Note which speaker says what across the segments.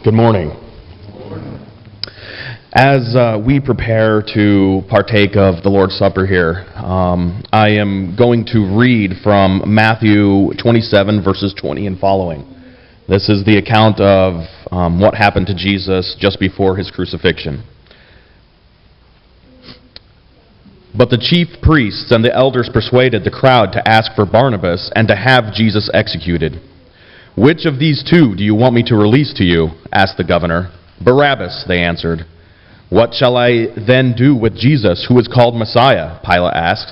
Speaker 1: Good morning. As we prepare to partake of the Lord's Supper here, I am going to read from Matthew 27, verses 20 and following. This is the account of what happened to Jesus just before his crucifixion. But the chief priests and the elders persuaded the crowd to ask for Barnabas and to have Jesus executed. "Which of these two do you want me to release to you?" asked the governor. "Barabbas," they answered. "What shall I then do with Jesus, who is called Messiah?" Pilate asked.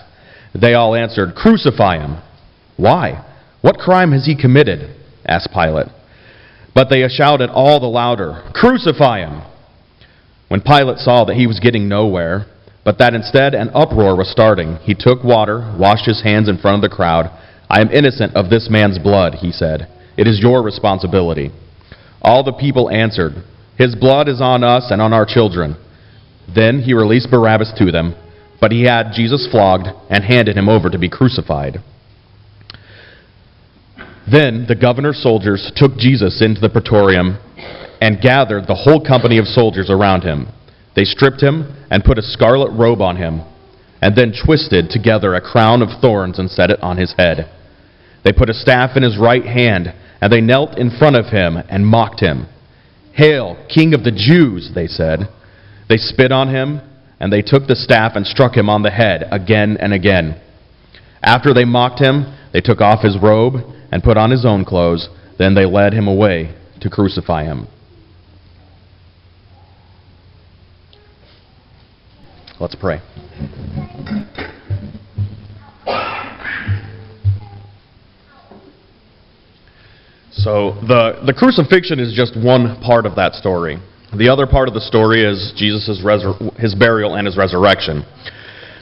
Speaker 1: They all answered, "Crucify him." "Why? What crime has he committed?" asked Pilate. But they shouted all the louder, "Crucify him!" When Pilate saw that he was getting nowhere, but that instead an uproar was starting, he took water, washed his hands in front of the crowd. "I am innocent of this man's blood," he said. "It is your responsibility." All the people answered, "His blood is on us and on our children." Then he released Barabbas to them, but he had Jesus flogged and handed him over to be crucified. Then the governor's soldiers took Jesus into the praetorium and gathered the whole company of soldiers around him. They stripped him and put a scarlet robe on him, and then twisted together a crown of thorns and set it on his head. They put a staff in his right hand, and they knelt in front of him and mocked him. "Hail, King of the Jews," they said. They spit on him, and they took the staff and struck him on the head again and again. After they mocked him, they took off his robe and put on his own clothes. Then they led him away to crucify him. Let's pray. So the crucifixion is just one part of that story. The other part of the story is Jesus' his burial and his resurrection.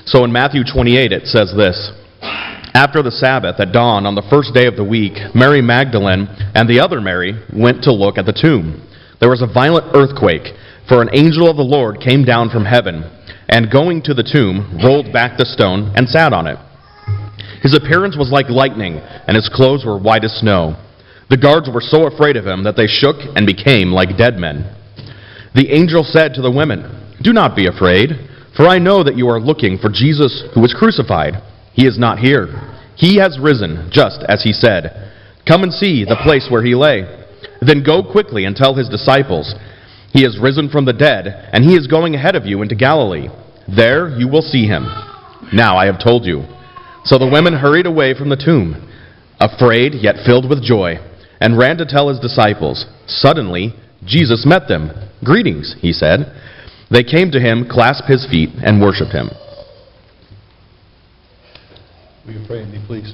Speaker 1: So in Matthew 28 it says this: "After the Sabbath at dawn on the first day of the week, Mary Magdalene and the other Mary went to look at the tomb. There was a violent earthquake, for an angel of the Lord came down from heaven, and going to the tomb, rolled back the stone and sat on it. His appearance was like lightning, and his clothes were white as snow. The guards were so afraid of him that they shook and became like dead men. The angel said to the women, 'Do not be afraid, for I know that you are looking for Jesus who was crucified. He is not here. He has risen, just as he said. Come and see the place where he lay. Then go quickly and tell his disciples, he has risen from the dead, and he is going ahead of you into Galilee. There you will see him. Now I have told you.' So the women hurried away from the tomb, afraid yet filled with joy, and ran to tell his disciples. Suddenly Jesus met them. 'Greetings,' he said. They came to him, clasped his feet, and worshipped him." Will you pray with me, please?